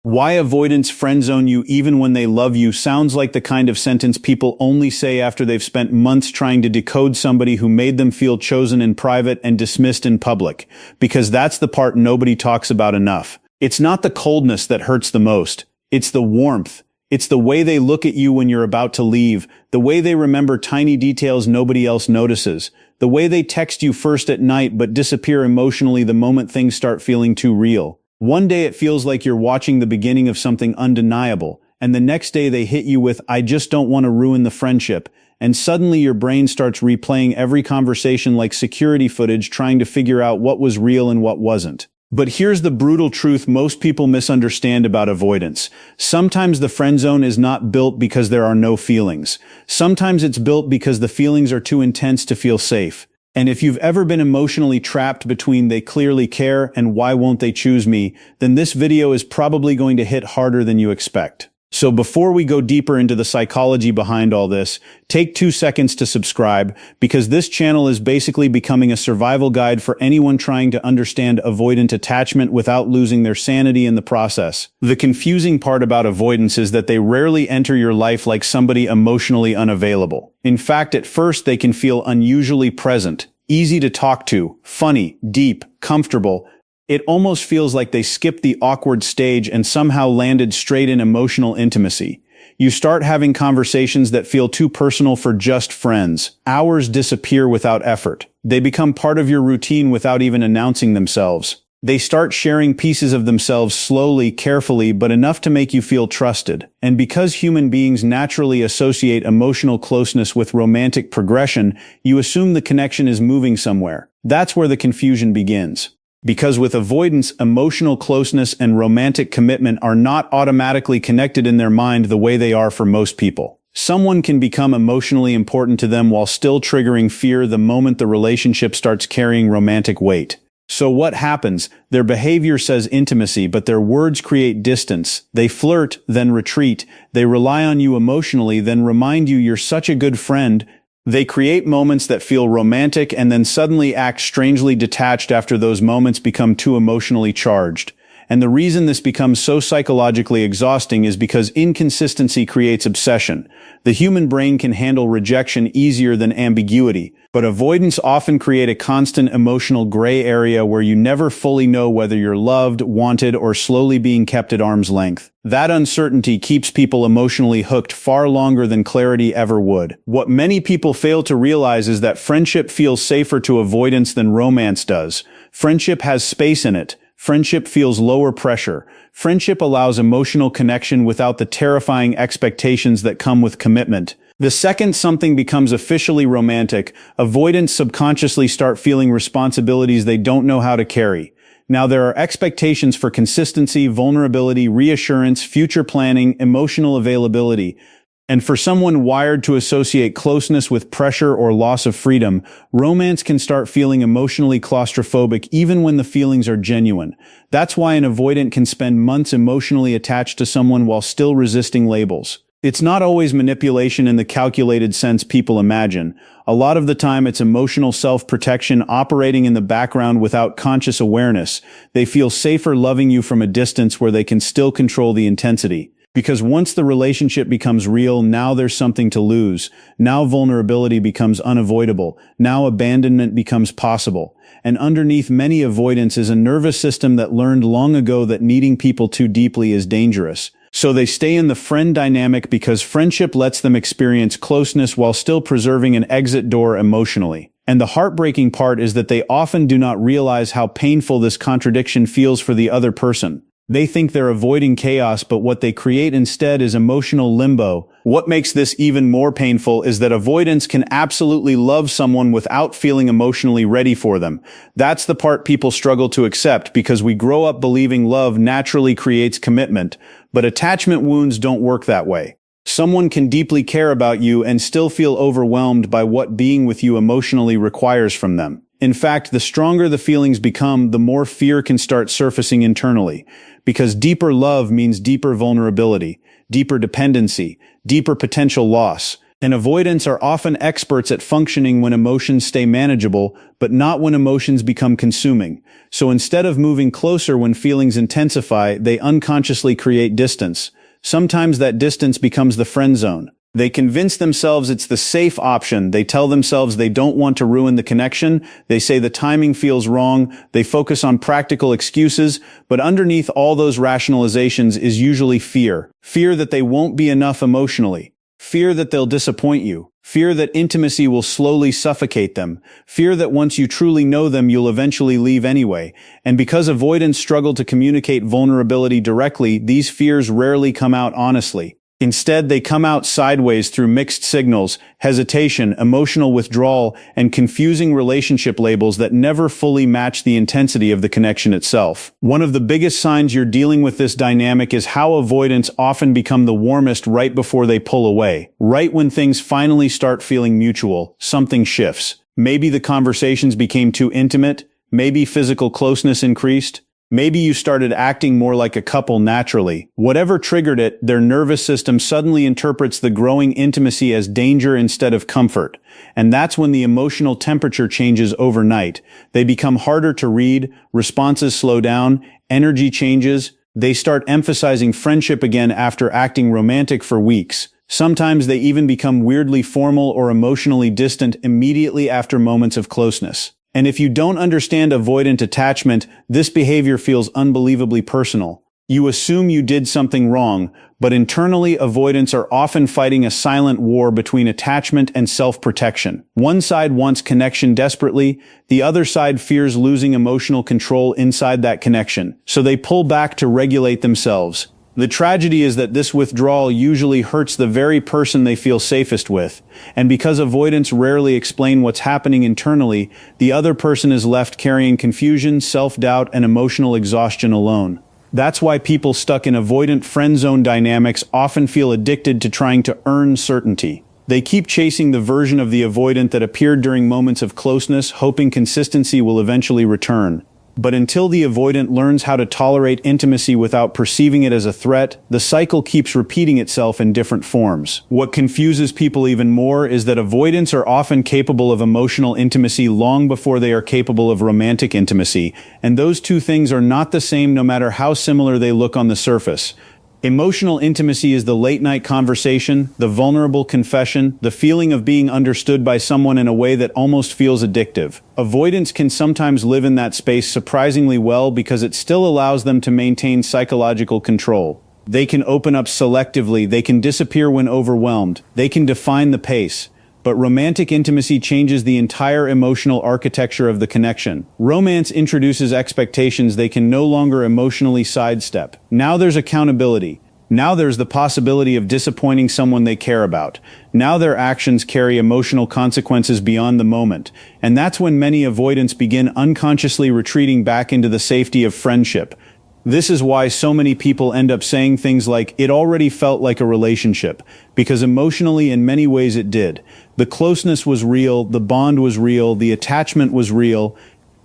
Why avoidants friendzone you even when they love you sounds like the kind of sentence people only say after they've spent months trying to decode somebody who made them feel chosen in private and dismissed in public, because that's the part nobody talks about enough. It's not the coldness that hurts the most. It's the warmth. It's the way they look at you when you're about to leave, the way they remember tiny details nobody else notices, the way they text you first at night but disappear emotionally the moment things start feeling too real. One day it feels like you're watching the beginning of something undeniable, and the next day they hit you with, "I just don't want to ruin the friendship," and suddenly your brain starts replaying every conversation like security footage, trying to figure out what was real and what wasn't. But here's the brutal truth most people misunderstand about avoidance. Sometimes the friend zone is not built because there are no feelings. Sometimes it's built because the feelings are too intense to feel safe. And if you've ever been emotionally trapped between "they clearly care" and "why won't they choose me," then this video is probably going to hit harder than you expect. So before we go deeper into the psychology behind all this, take 2 seconds to subscribe, because this channel is basically becoming a survival guide for anyone trying to understand avoidant attachment without losing their sanity in the process. The confusing part about avoidance is that they rarely enter your life like somebody emotionally unavailable. In fact, at first they can feel unusually present, easy to talk to, funny, deep, comfortable. It almost feels like they skipped the awkward stage and somehow landed straight in emotional intimacy. You start having conversations that feel too personal for just friends. Hours disappear without effort. They become part of your routine without even announcing themselves. They start sharing pieces of themselves slowly, carefully, but enough to make you feel trusted. And because human beings naturally associate emotional closeness with romantic progression, you assume the connection is moving somewhere. That's where the confusion begins. Because with avoidance, emotional closeness and romantic commitment are not automatically connected in their mind the way they are for most people. Someone can become emotionally important to them while still triggering fear the moment the relationship starts carrying romantic weight. So what happens? Their behavior says intimacy, but their words create distance. They flirt, then retreat. They rely on you emotionally, then remind you you're such a good friend. They create moments that feel romantic and then suddenly act strangely detached after those moments become too emotionally charged. And the reason this becomes so psychologically exhausting is because inconsistency creates obsession. The human brain can handle rejection easier than ambiguity, but avoidants often create a constant emotional gray area where you never fully know whether you're loved, wanted, or slowly being kept at arm's length. That uncertainty keeps people emotionally hooked far longer than clarity ever would. What many people fail to realize is that friendship feels safer to avoidance than romance does. Friendship has space in it. Friendship feels lower pressure. Friendship allows emotional connection without the terrifying expectations that come with commitment. The second something becomes officially romantic, avoidants subconsciously start feeling responsibilities they don't know how to carry. Now there are expectations for consistency, vulnerability, reassurance, future planning, emotional availability. And for someone wired to associate closeness with pressure or loss of freedom, romance can start feeling emotionally claustrophobic even when the feelings are genuine. That's why an avoidant can spend months emotionally attached to someone while still resisting labels. It's not always manipulation in the calculated sense people imagine. A lot of the time it's emotional self-protection operating in the background without conscious awareness. They feel safer loving you from a distance where they can still control the intensity. Because once the relationship becomes real, now there's something to lose. Now vulnerability becomes unavoidable. Now abandonment becomes possible. And underneath many avoidants is a nervous system that learned long ago that needing people too deeply is dangerous. So they stay in the friend dynamic because friendship lets them experience closeness while still preserving an exit door emotionally. And the heartbreaking part is that they often do not realize how painful this contradiction feels for the other person. They think they're avoiding chaos, but what they create instead is emotional limbo. What makes this even more painful is that avoidants can absolutely love someone without feeling emotionally ready for them. That's the part people struggle to accept because we grow up believing love naturally creates commitment, but attachment wounds don't work that way. Someone can deeply care about you and still feel overwhelmed by what being with you emotionally requires from them. In fact, the stronger the feelings become, the more fear can start surfacing internally. Because deeper love means deeper vulnerability, deeper dependency, deeper potential loss. And avoidants are often experts at functioning when emotions stay manageable, but not when emotions become consuming. So instead of moving closer when feelings intensify, they unconsciously create distance. Sometimes that distance becomes the friend zone. They convince themselves it's the safe option. They tell themselves they don't want to ruin the connection. They say the timing feels wrong. They focus on practical excuses. But underneath all those rationalizations is usually fear. Fear that they won't be enough emotionally. Fear that they'll disappoint you. Fear that intimacy will slowly suffocate them. Fear that once you truly know them, you'll eventually leave anyway. And because avoidants struggle to communicate vulnerability directly, these fears rarely come out honestly. Instead, they come out sideways through mixed signals, hesitation, emotional withdrawal, and confusing relationship labels that never fully match the intensity of the connection itself. One of the biggest signs you're dealing with this dynamic is how avoidants often become the warmest right before they pull away. Right when things finally start feeling mutual, something shifts. Maybe the conversations became too intimate, maybe physical closeness increased. Maybe you started acting more like a couple naturally. Whatever triggered it, their nervous system suddenly interprets the growing intimacy as danger instead of comfort. And that's when the emotional temperature changes overnight. They become harder to read, responses slow down, energy changes. They start emphasizing friendship again after acting romantic for weeks. Sometimes they even become weirdly formal or emotionally distant immediately after moments of closeness. And if you don't understand avoidant attachment, this behavior feels unbelievably personal. You assume you did something wrong, but internally avoidants are often fighting a silent war between attachment and self-protection. One side wants connection desperately, the other side fears losing emotional control inside that connection, so they pull back to regulate themselves. The tragedy is that this withdrawal usually hurts the very person they feel safest with, and because avoidants rarely explain what's happening internally, the other person is left carrying confusion, self-doubt, and emotional exhaustion alone. That's why people stuck in avoidant friend zone dynamics often feel addicted to trying to earn certainty. They keep chasing the version of the avoidant that appeared during moments of closeness, hoping consistency will eventually return. But until the avoidant learns how to tolerate intimacy without perceiving it as a threat, the cycle keeps repeating itself in different forms. What confuses people even more is that avoidants are often capable of emotional intimacy long before they are capable of romantic intimacy, and those two things are not the same no matter how similar they look on the surface. Emotional intimacy is the late-night conversation, the vulnerable confession, the feeling of being understood by someone in a way that almost feels addictive. Avoidants can sometimes live in that space surprisingly well because it still allows them to maintain psychological control. They can open up selectively, they can disappear when overwhelmed, they can define the pace. But romantic intimacy changes the entire emotional architecture of the connection. Romance introduces expectations they can no longer emotionally sidestep. Now there's accountability. Now there's the possibility of disappointing someone they care about. Now their actions carry emotional consequences beyond the moment. And that's when many avoidants begin unconsciously retreating back into the safety of friendship. This is why so many people end up saying things like, "It already felt like a relationship," because emotionally in many ways it did. The closeness was real, the bond was real, the attachment was real.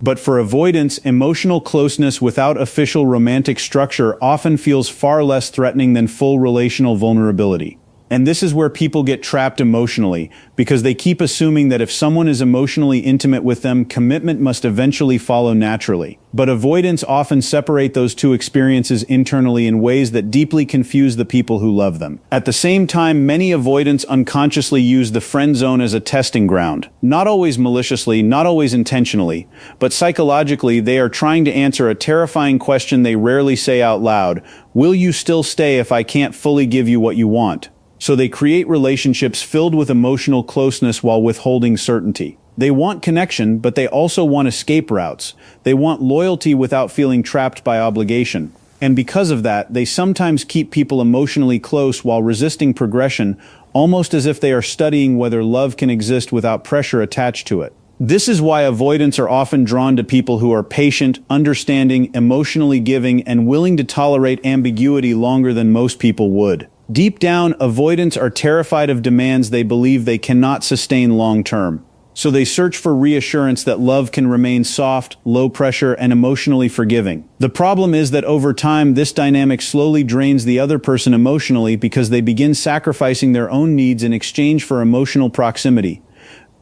But for avoidance, emotional closeness without official romantic structure often feels far less threatening than full relational vulnerability. And this is where people get trapped emotionally, because they keep assuming that if someone is emotionally intimate with them, commitment must eventually follow naturally. But avoidants often separate those two experiences internally in ways that deeply confuse the people who love them. At the same time, many avoidants unconsciously use the friend zone as a testing ground. Not always maliciously, not always intentionally, but psychologically they are trying to answer a terrifying question they rarely say out loud: will you still stay if I can't fully give you what you want? So they create relationships filled with emotional closeness while withholding certainty. They want connection, but they also want escape routes. They want loyalty without feeling trapped by obligation. And because of that, they sometimes keep people emotionally close while resisting progression, almost as if they are studying whether love can exist without pressure attached to it. This is why avoidants are often drawn to people who are patient, understanding, emotionally giving, and willing to tolerate ambiguity longer than most people would. Deep down, avoidants are terrified of demands they believe they cannot sustain long term. So they search for reassurance that love can remain soft, low pressure, and emotionally forgiving. The problem is that over time, this dynamic slowly drains the other person emotionally because they begin sacrificing their own needs in exchange for emotional proximity.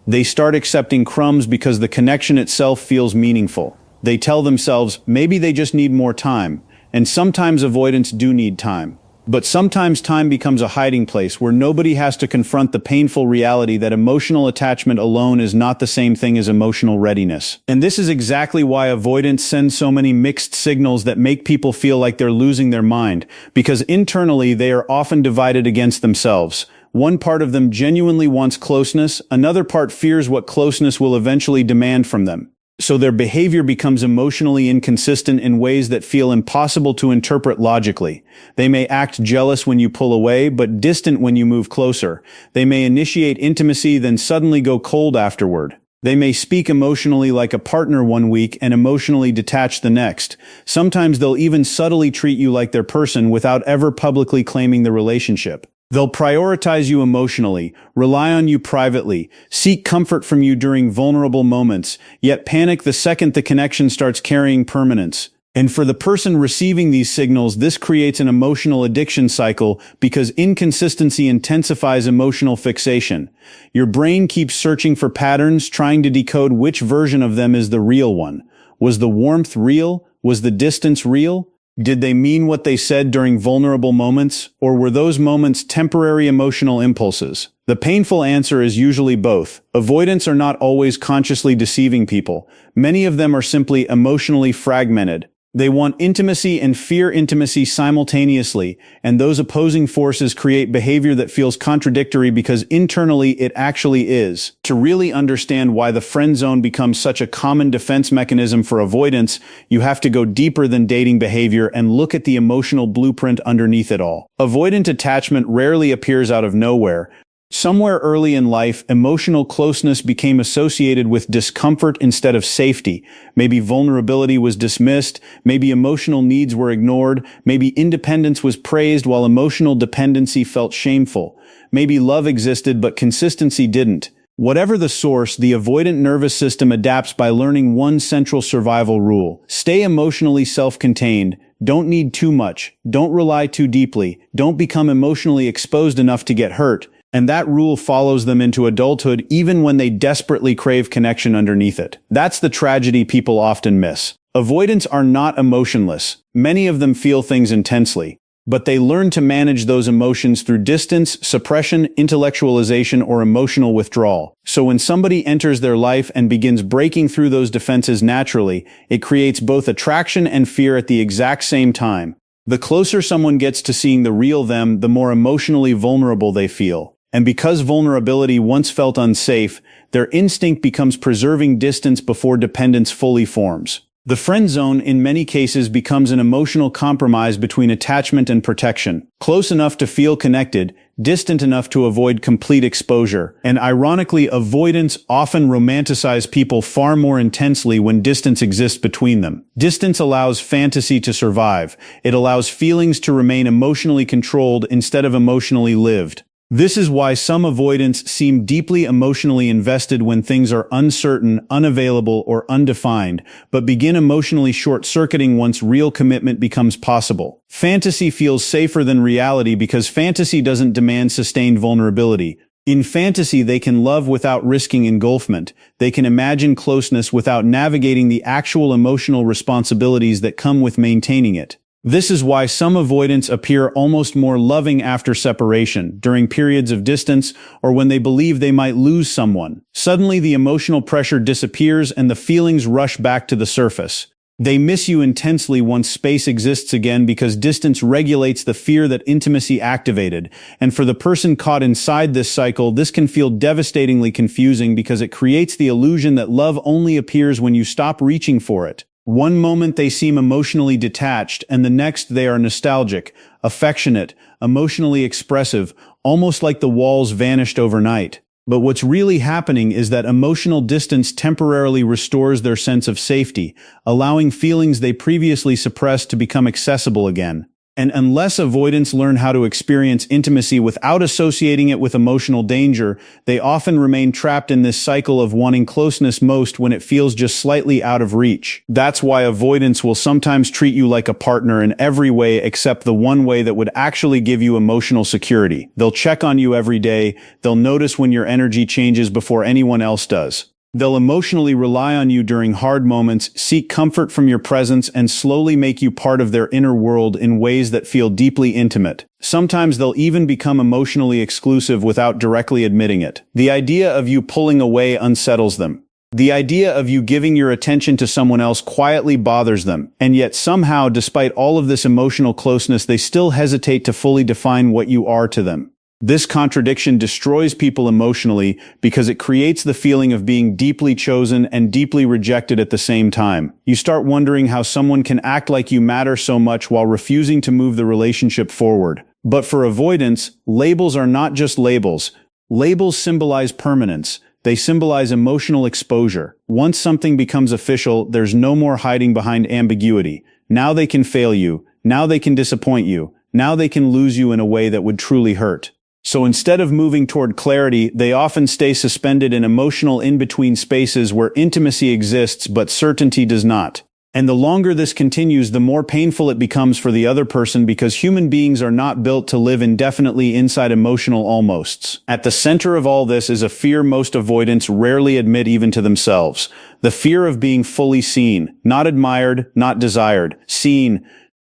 They start accepting crumbs because the connection itself feels meaningful. They tell themselves maybe they just need more time, and sometimes avoidants do need time. But sometimes time becomes a hiding place where nobody has to confront the painful reality that emotional attachment alone is not the same thing as emotional readiness. And this is exactly why avoidants send so many mixed signals that make people feel like they're losing their mind, because internally they are often divided against themselves. One part of them genuinely wants closeness, another part fears what closeness will eventually demand from them. So their behavior becomes emotionally inconsistent in ways that feel impossible to interpret logically. They may act jealous when you pull away, but distant when you move closer. They may initiate intimacy, then suddenly go cold afterward. They may speak emotionally like a partner one week and emotionally detached the next. Sometimes they'll even subtly treat you like their person without ever publicly claiming the relationship. They'll prioritize you emotionally, rely on you privately, seek comfort from you during vulnerable moments, yet panic the second the connection starts carrying permanence. And for the person receiving these signals, this creates an emotional addiction cycle because inconsistency intensifies emotional fixation. Your brain keeps searching for patterns, trying to decode which version of them is the real one. Was the warmth real? Was the distance real? Did they mean what they said during vulnerable moments, or were those moments temporary emotional impulses? The painful answer is usually both. Avoidants are not always consciously deceiving people. Many of them are simply emotionally fragmented. They want intimacy and fear intimacy simultaneously, and those opposing forces create behavior that feels contradictory because internally it actually is. To really understand why the friend zone becomes such a common defense mechanism for avoidance, you have to go deeper than dating behavior and look at the emotional blueprint underneath it all. Avoidant attachment rarely appears out of nowhere. Somewhere early in life, emotional closeness became associated with discomfort instead of safety. Maybe vulnerability was dismissed, maybe emotional needs were ignored, maybe independence was praised while emotional dependency felt shameful. Maybe love existed but consistency didn't. Whatever the source, the avoidant nervous system adapts by learning one central survival rule: stay emotionally self-contained. Don't need too much. Don't rely too deeply. Don't become emotionally exposed enough to get hurt. And that rule follows them into adulthood even when they desperately crave connection underneath it. That's the tragedy people often miss. Avoidants are not emotionless. Many of them feel things intensely, but they learn to manage those emotions through distance, suppression, intellectualization, or emotional withdrawal. So when somebody enters their life and begins breaking through those defenses naturally, it creates both attraction and fear at the exact same time. The closer someone gets to seeing the real them, the more emotionally vulnerable they feel. And because vulnerability once felt unsafe, their instinct becomes preserving distance before dependence fully forms. The friend zone, in many cases, becomes an emotional compromise between attachment and protection. Close enough to feel connected, distant enough to avoid complete exposure. And ironically, avoidants often romanticize people far more intensely when distance exists between them. Distance allows fantasy to survive. It allows feelings to remain emotionally controlled instead of emotionally lived. This is why some avoidants seem deeply emotionally invested when things are uncertain, unavailable, or undefined, but begin emotionally short-circuiting once real commitment becomes possible. Fantasy feels safer than reality because fantasy doesn't demand sustained vulnerability. In fantasy, they can love without risking engulfment. They can imagine closeness without navigating the actual emotional responsibilities that come with maintaining it. This is why some avoidants appear almost more loving after separation, during periods of distance, or when they believe they might lose someone. Suddenly, the emotional pressure disappears and the feelings rush back to the surface. They miss you intensely once space exists again because distance regulates the fear that intimacy activated. And for the person caught inside this cycle, this can feel devastatingly confusing because it creates the illusion that love only appears when you stop reaching for it. One moment they seem emotionally detached, and the next they are nostalgic, affectionate, emotionally expressive, almost like the walls vanished overnight. But what's really happening is that emotional distance temporarily restores their sense of safety, allowing feelings they previously suppressed to become accessible again. And unless avoidants learn how to experience intimacy without associating it with emotional danger, they often remain trapped in this cycle of wanting closeness most when it feels just slightly out of reach. That's why avoidants will sometimes treat you like a partner in every way except the one way that would actually give you emotional security. They'll check on you every day. They'll notice when your energy changes before anyone else does. They'll emotionally rely on you during hard moments, seek comfort from your presence, and slowly make you part of their inner world in ways that feel deeply intimate. Sometimes they'll even become emotionally exclusive without directly admitting it. The idea of you pulling away unsettles them. The idea of you giving your attention to someone else quietly bothers them, and yet somehow, despite all of this emotional closeness, they still hesitate to fully define what you are to them. This contradiction destroys people emotionally because it creates the feeling of being deeply chosen and deeply rejected at the same time. You start wondering how someone can act like you matter so much while refusing to move the relationship forward. But for avoidants, labels are not just labels. Labels symbolize permanence. They symbolize emotional exposure. Once something becomes official, there's no more hiding behind ambiguity. Now they can fail you. Now they can disappoint you. Now they can lose you in a way that would truly hurt. So instead of moving toward clarity, they often stay suspended in emotional in-between spaces where intimacy exists but certainty does not. And the longer this continues, the more painful it becomes for the other person because human beings are not built to live indefinitely inside emotional almosts. At the center of all this is a fear most avoidants rarely admit even to themselves. The fear of being fully seen, not admired, not desired, seen.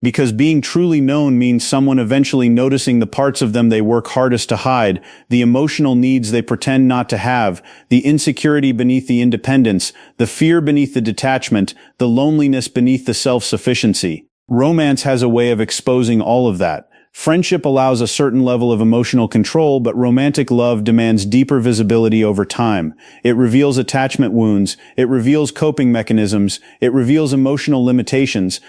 Because being truly known means someone eventually noticing the parts of them they work hardest to hide, the emotional needs they pretend not to have, the insecurity beneath the independence, the fear beneath the detachment, the loneliness beneath the self-sufficiency. Romance has a way of exposing all of that. Friendship allows a certain level of emotional control, but romantic love demands deeper visibility over time. It reveals attachment wounds. It reveals coping mechanisms. It reveals emotional limitations.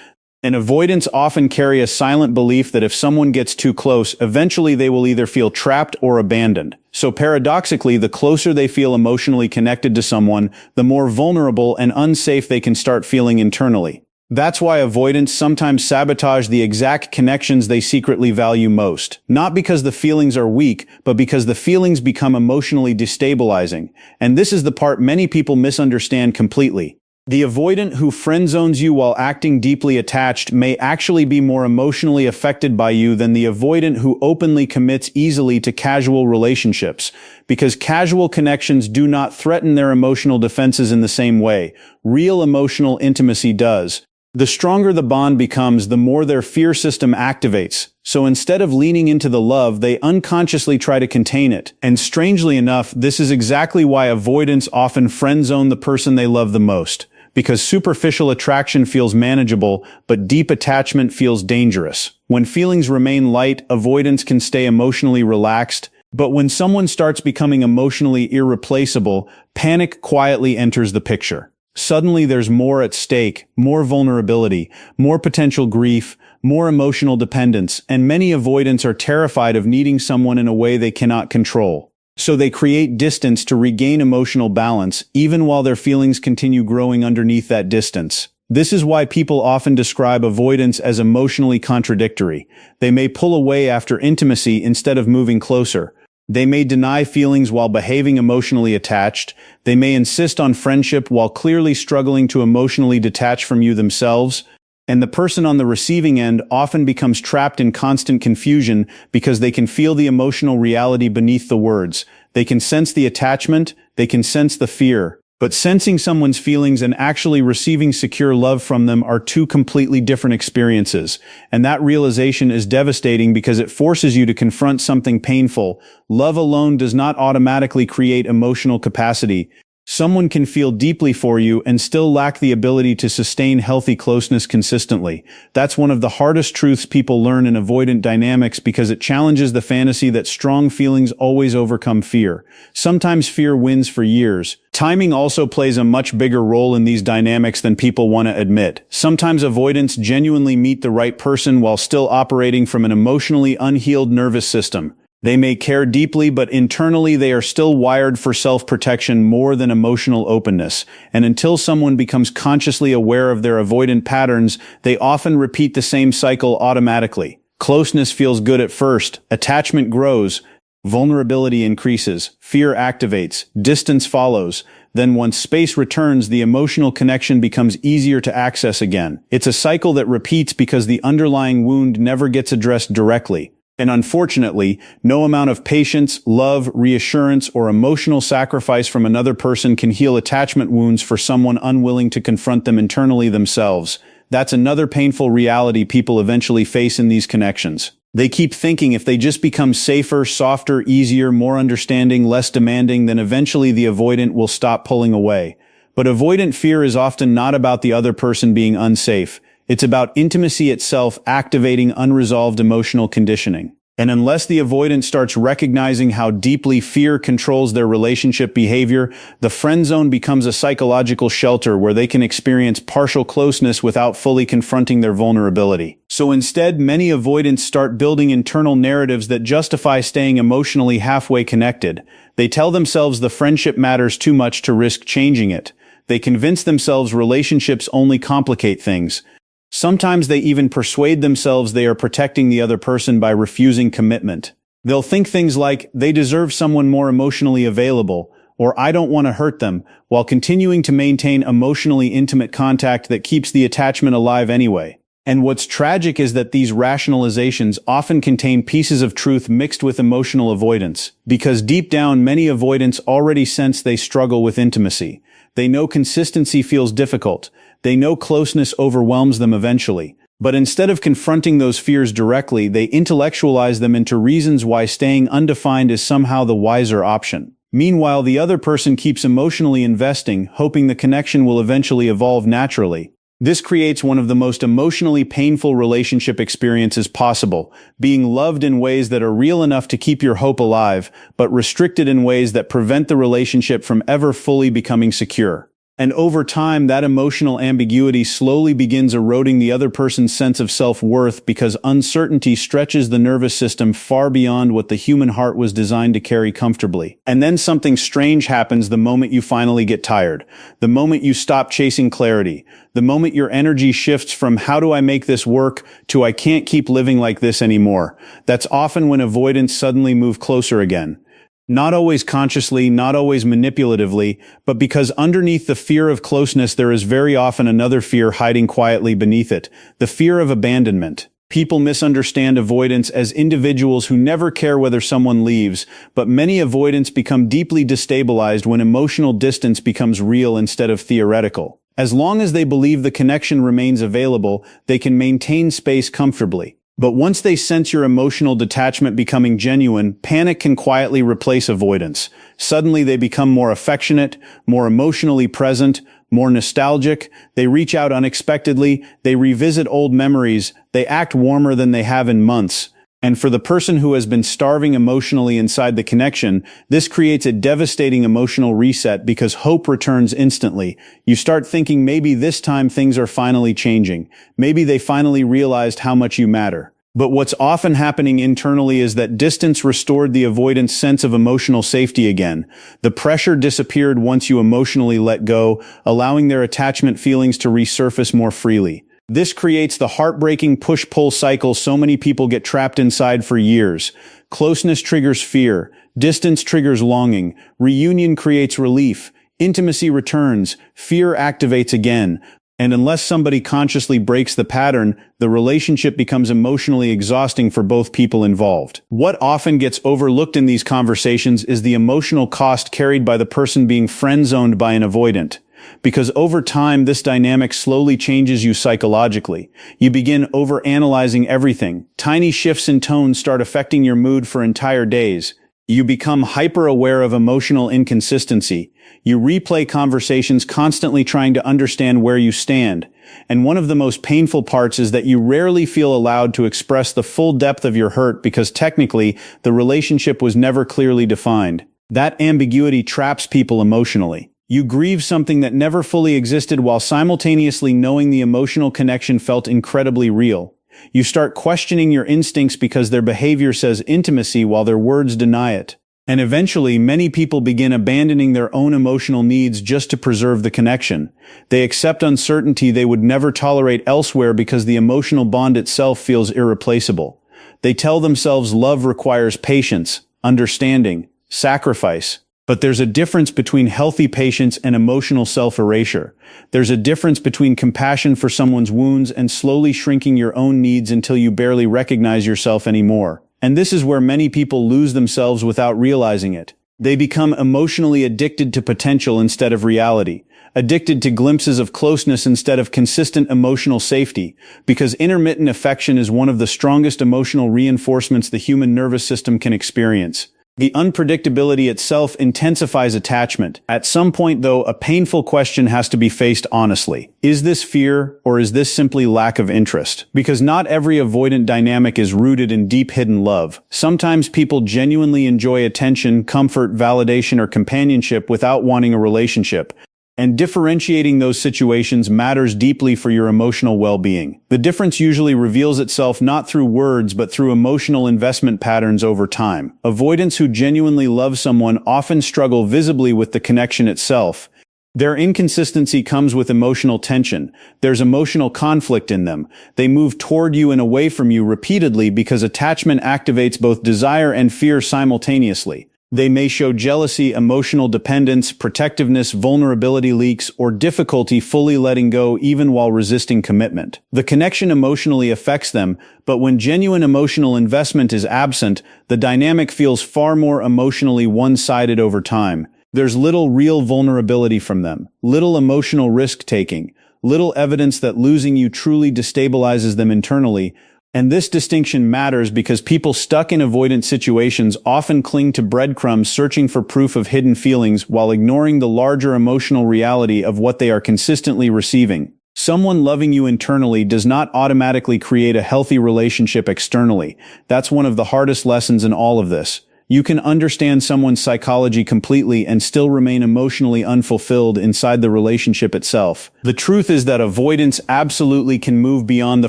And avoidants often carry a silent belief that if someone gets too close, eventually they will either feel trapped or abandoned. So paradoxically, the closer they feel emotionally connected to someone, the more vulnerable and unsafe they can start feeling internally. That's why avoidants sometimes sabotage the exact connections they secretly value most. Not because the feelings are weak, but because the feelings become emotionally destabilizing. And this is the part many people misunderstand completely. The avoidant who friendzones you while acting deeply attached may actually be more emotionally affected by you than the avoidant who openly commits easily to casual relationships, because casual connections do not threaten their emotional defenses in the same way. Real emotional intimacy does. The stronger the bond becomes, the more their fear system activates. So instead of leaning into the love, they unconsciously try to contain it. And strangely enough, this is exactly why avoidants often friendzone the person they love the most. Because superficial attraction feels manageable, but deep attachment feels dangerous. When feelings remain light, avoidance can stay emotionally relaxed. But when someone starts becoming emotionally irreplaceable, panic quietly enters the picture. Suddenly there's more at stake, more vulnerability, more potential grief, more emotional dependence, and many avoidants are terrified of needing someone in a way they cannot control. So they create distance to regain emotional balance, even while their feelings continue growing underneath that distance. This is why people often describe avoidance as emotionally contradictory. They may pull away after intimacy instead of moving closer. They may deny feelings while behaving emotionally attached. They may insist on friendship while clearly struggling to emotionally detach from you themselves. And the person on the receiving end often becomes trapped in constant confusion because they can feel the emotional reality beneath the words. They can sense the attachment, they can sense the fear. But sensing someone's feelings and actually receiving secure love from them are two completely different experiences. And that realization is devastating because it forces you to confront something painful. Love alone does not automatically create emotional capacity. Someone can feel deeply for you and still lack the ability to sustain healthy closeness consistently. That's one of the hardest truths people learn in avoidant dynamics because it challenges the fantasy that strong feelings always overcome fear. Sometimes fear wins for years. Timing also plays a much bigger role in these dynamics than people want to admit. Sometimes avoidants genuinely meet the right person while still operating from an emotionally unhealed nervous system. They may care deeply, but internally they are still wired for self-protection more than emotional openness. And until someone becomes consciously aware of their avoidant patterns, they often repeat the same cycle automatically. Closeness feels good at first, attachment grows, vulnerability increases, fear activates, distance follows. Then once space returns, the emotional connection becomes easier to access again. It's a cycle that repeats because the underlying wound never gets addressed directly. And unfortunately, no amount of patience, love, reassurance, or emotional sacrifice from another person can heal attachment wounds for someone unwilling to confront them internally themselves. That's another painful reality people eventually face in these connections. They keep thinking if they just become safer, softer, easier, more understanding, less demanding, then eventually the avoidant will stop pulling away. But avoidant fear is often not about the other person being unsafe. It's about intimacy itself activating unresolved emotional conditioning. And unless the avoidant starts recognizing how deeply fear controls their relationship behavior, the friend zone becomes a psychological shelter where they can experience partial closeness without fully confronting their vulnerability. So instead, many avoidants start building internal narratives that justify staying emotionally halfway connected. They tell themselves the friendship matters too much to risk changing it. They convince themselves relationships only complicate things. Sometimes they even persuade themselves they are protecting the other person by refusing commitment. They'll think things like, they deserve someone more emotionally available, or I don't want to hurt them, while continuing to maintain emotionally intimate contact that keeps the attachment alive anyway. And what's tragic is that these rationalizations often contain pieces of truth mixed with emotional avoidance, because deep down many avoidants already sense they struggle with intimacy. They know consistency feels difficult. They know closeness overwhelms them eventually. But instead of confronting those fears directly, they intellectualize them into reasons why staying undefined is somehow the wiser option. Meanwhile, the other person keeps emotionally investing, hoping the connection will eventually evolve naturally. This creates one of the most emotionally painful relationship experiences possible, being loved in ways that are real enough to keep your hope alive, but restricted in ways that prevent the relationship from ever fully becoming secure. And over time, that emotional ambiguity slowly begins eroding the other person's sense of self-worth because uncertainty stretches the nervous system far beyond what the human heart was designed to carry comfortably. And then something strange happens the moment you finally get tired, the moment you stop chasing clarity, the moment your energy shifts from how do I make this work to I can't keep living like this anymore. That's often when avoidants suddenly move closer again. Not always consciously, not always manipulatively, but because underneath the fear of closeness there is very often another fear hiding quietly beneath it, the fear of abandonment. People misunderstand avoidants as individuals who never care whether someone leaves, but many avoidants become deeply destabilized when emotional distance becomes real instead of theoretical. As long as they believe the connection remains available, they can maintain space comfortably. But once they sense your emotional detachment becoming genuine, panic can quietly replace avoidance. Suddenly they become more affectionate, more emotionally present, more nostalgic. They reach out unexpectedly. They revisit old memories. They act warmer than they have in months. And for the person who has been starving emotionally inside the connection, this creates a devastating emotional reset because hope returns instantly. You start thinking maybe this time things are finally changing. Maybe they finally realized how much you matter. But what's often happening internally is that distance restored the avoidant's sense of emotional safety again. The pressure disappeared once you emotionally let go, allowing their attachment feelings to resurface more freely. This creates the heartbreaking push-pull cycle so many people get trapped inside for years. Closeness triggers fear, distance triggers longing, reunion creates relief, intimacy returns, fear activates again. And unless somebody consciously breaks the pattern, the relationship becomes emotionally exhausting for both people involved. What often gets overlooked in these conversations is the emotional cost carried by the person being friend-zoned by an avoidant. Because over time, this dynamic slowly changes you psychologically. You begin overanalyzing everything. Tiny shifts in tone start affecting your mood for entire days. You become hyper-aware of emotional inconsistency. You replay conversations constantly trying to understand where you stand. And one of the most painful parts is that you rarely feel allowed to express the full depth of your hurt because technically, the relationship was never clearly defined. That ambiguity traps people emotionally. You grieve something that never fully existed while simultaneously knowing the emotional connection felt incredibly real. You start questioning your instincts because their behavior says intimacy while their words deny it. And eventually, many people begin abandoning their own emotional needs just to preserve the connection. They accept uncertainty they would never tolerate elsewhere because the emotional bond itself feels irreplaceable. They tell themselves love requires patience, understanding, sacrifice. But there's a difference between healthy patience and emotional self-erasure. There's a difference between compassion for someone's wounds and slowly shrinking your own needs until you barely recognize yourself anymore. And this is where many people lose themselves without realizing it. They become emotionally addicted to potential instead of reality, addicted to glimpses of closeness instead of consistent emotional safety, because intermittent affection is one of the strongest emotional reinforcements the human nervous system can experience. The unpredictability itself intensifies attachment. At some point, though, a painful question has to be faced honestly. Is this fear, or is this simply lack of interest? Because not every avoidant dynamic is rooted in deep hidden love. Sometimes people genuinely enjoy attention, comfort, validation, or companionship without wanting a relationship. And differentiating those situations matters deeply for your emotional well-being. The difference usually reveals itself not through words but through emotional investment patterns over time. Avoidants who genuinely love someone often struggle visibly with the connection itself. Their inconsistency comes with emotional tension. There's emotional conflict in them. They move toward you and away from you repeatedly because attachment activates both desire and fear simultaneously. They may show jealousy, emotional dependence, protectiveness, vulnerability leaks, or difficulty fully letting go even while resisting commitment. The connection emotionally affects them, but when genuine emotional investment is absent, the dynamic feels far more emotionally one-sided over time. There's little real vulnerability from them, little emotional risk-taking, little evidence that losing you truly destabilizes them internally. And this distinction matters because people stuck in avoidant situations often cling to breadcrumbs searching for proof of hidden feelings while ignoring the larger emotional reality of what they are consistently receiving. Someone loving you internally does not automatically create a healthy relationship externally. That's one of the hardest lessons in all of this. You can understand someone's psychology completely and still remain emotionally unfulfilled inside the relationship itself. The truth is that avoidance absolutely can move beyond the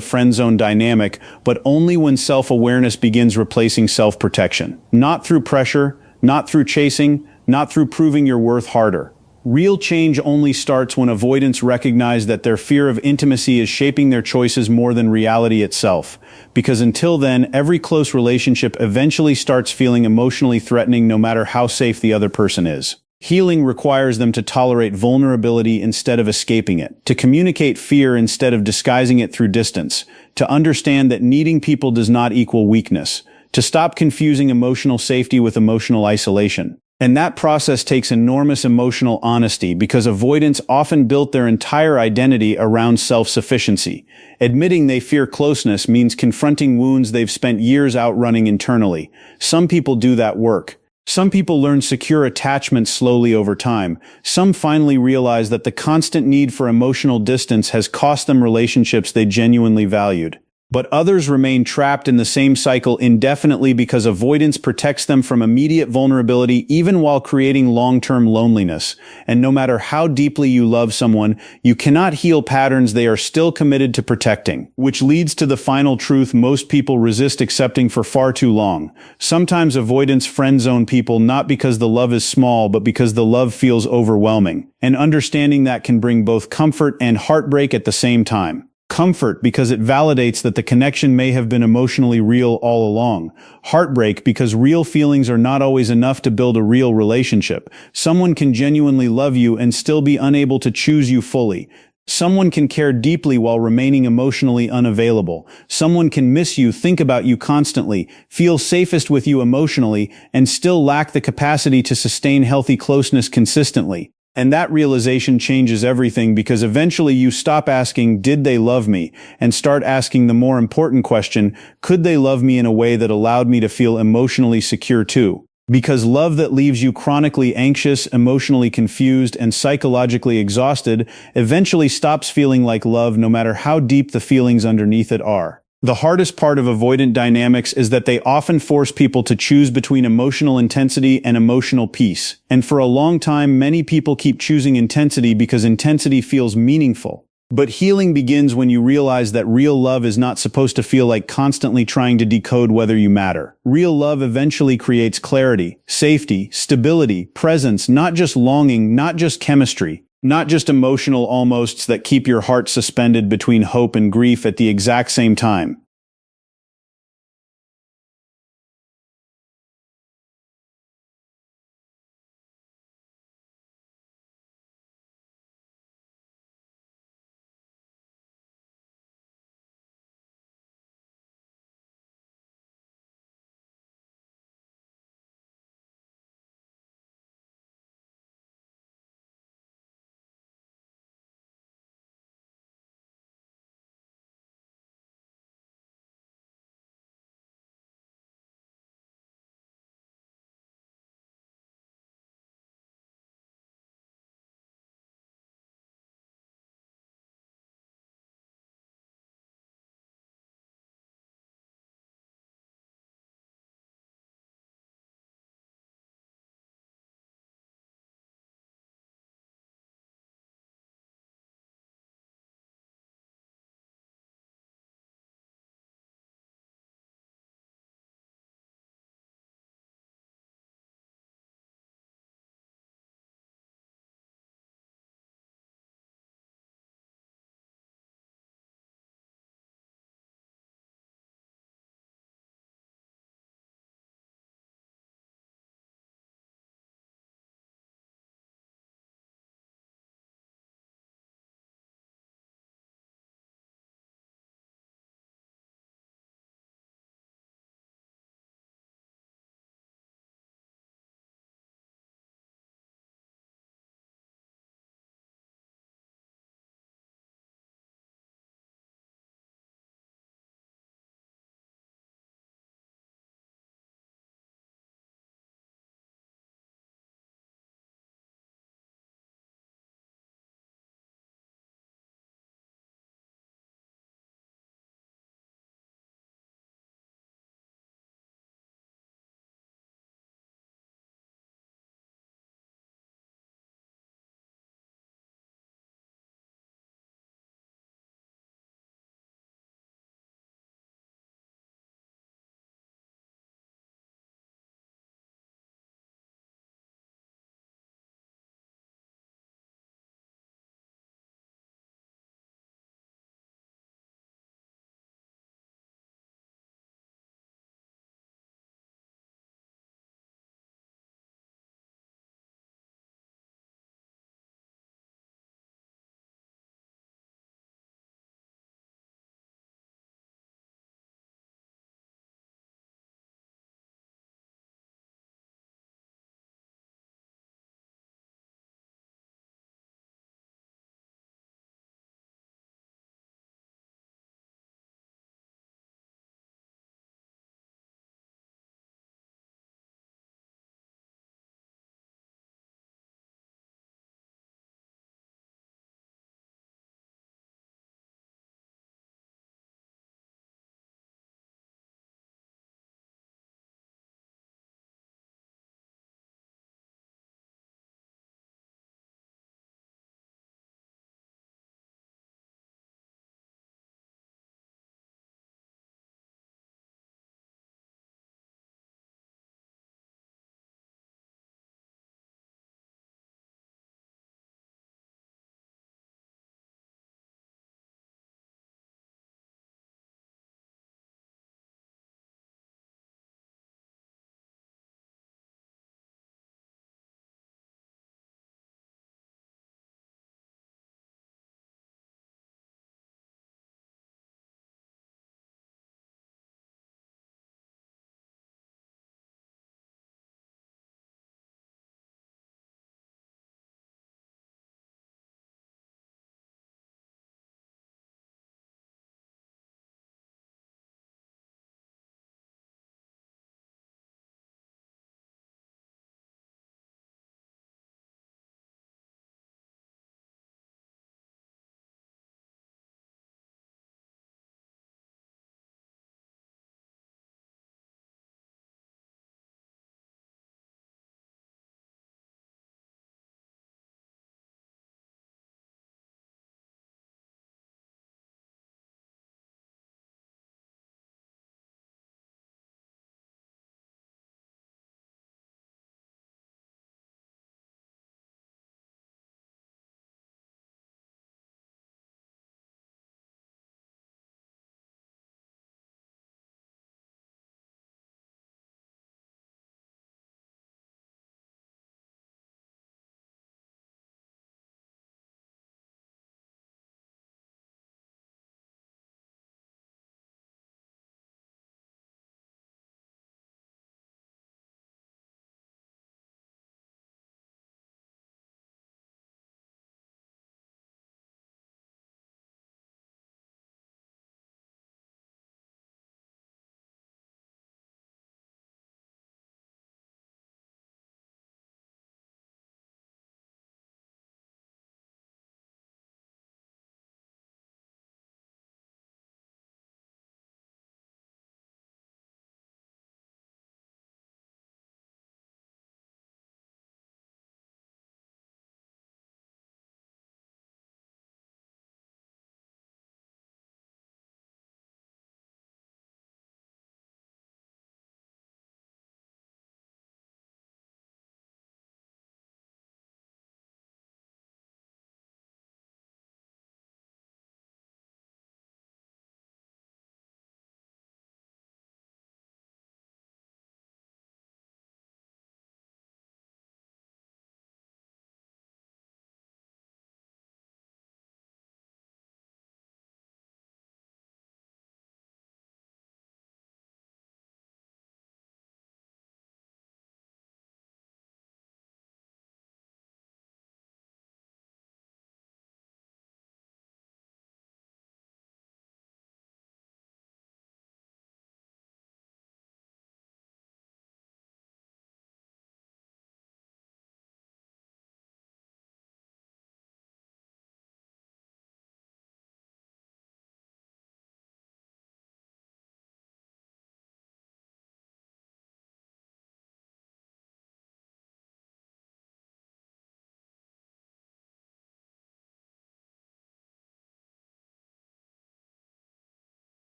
friendzone dynamic, but only when self-awareness begins replacing self-protection. Not through pressure, not through chasing, not through proving your worth harder. Real change only starts when avoidants recognize that their fear of intimacy is shaping their choices more than reality itself. Because until then, every close relationship eventually starts feeling emotionally threatening no matter how safe the other person is. Healing requires them to tolerate vulnerability instead of escaping it, to communicate fear instead of disguising it through distance, to understand that needing people does not equal weakness, to stop confusing emotional safety with emotional isolation. And that process takes enormous emotional honesty because avoidants often built their entire identity around self-sufficiency. Admitting they fear closeness means confronting wounds they've spent years outrunning internally. Some people do that work. Some people learn secure attachment slowly over time. Some finally realize that the constant need for emotional distance has cost them relationships they genuinely valued. But others remain trapped in the same cycle indefinitely because avoidance protects them from immediate vulnerability even while creating long-term loneliness. And no matter how deeply you love someone, you cannot heal patterns they are still committed to protecting. Which leads to the final truth most people resist accepting for far too long. Sometimes avoidance friendzone people not because the love is small, but because the love feels overwhelming. And understanding that can bring both comfort and heartbreak at the same time. Comfort because it validates that the connection may have been emotionally real all along. Heartbreak because real feelings are not always enough to build a real relationship. Someone can genuinely love you and still be unable to choose you fully. Someone can care deeply while remaining emotionally unavailable. Someone can miss you, think about you constantly, feel safest with you emotionally, and still lack the capacity to sustain healthy closeness consistently. And that realization changes everything because eventually you stop asking, did they love me? And start asking the more important question, could they love me in a way that allowed me to feel emotionally secure too? Because love that leaves you chronically anxious, emotionally confused, and psychologically exhausted eventually stops feeling like love no matter how deep the feelings underneath it are. The hardest part of avoidant dynamics is that they often force people to choose between emotional intensity and emotional peace. And for a long time, many people keep choosing intensity because intensity feels meaningful. But healing begins when you realize that real love is not supposed to feel like constantly trying to decode whether you matter. Real love eventually creates clarity, safety, stability, presence, not just longing, not just chemistry. Not just emotional almosts that keep your heart suspended between hope and grief at the exact same time.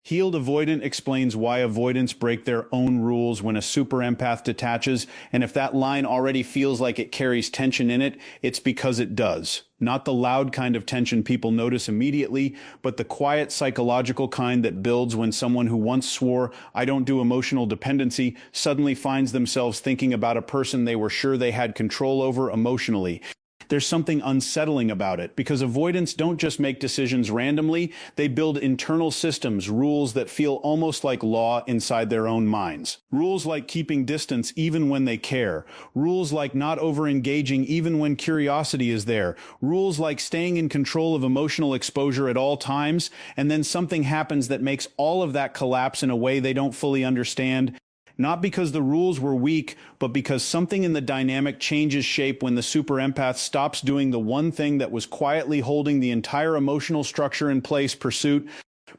Healed Avoidant explains why avoidants break their own rules when a super empath detaches, and if that line already feels like it carries tension in it, it's because it does. Not the loud kind of tension people notice immediately, but the quiet psychological kind that builds when someone who once swore, "I don't do emotional dependency," suddenly finds themselves thinking about a person they were sure they had control over emotionally. There's something unsettling about it, because avoidants don't just make decisions randomly, they build internal systems, rules that feel almost like law inside their own minds. Rules like keeping distance even when they care. Rules like not over-engaging even when curiosity is there. Rules like staying in control of emotional exposure at all times, and then something happens that makes all of that collapse in a way they don't fully understand. Not because the rules were weak, but because something in the dynamic changes shape when the super empath stops doing the one thing that was quietly holding the entire emotional structure in place. Pursuit.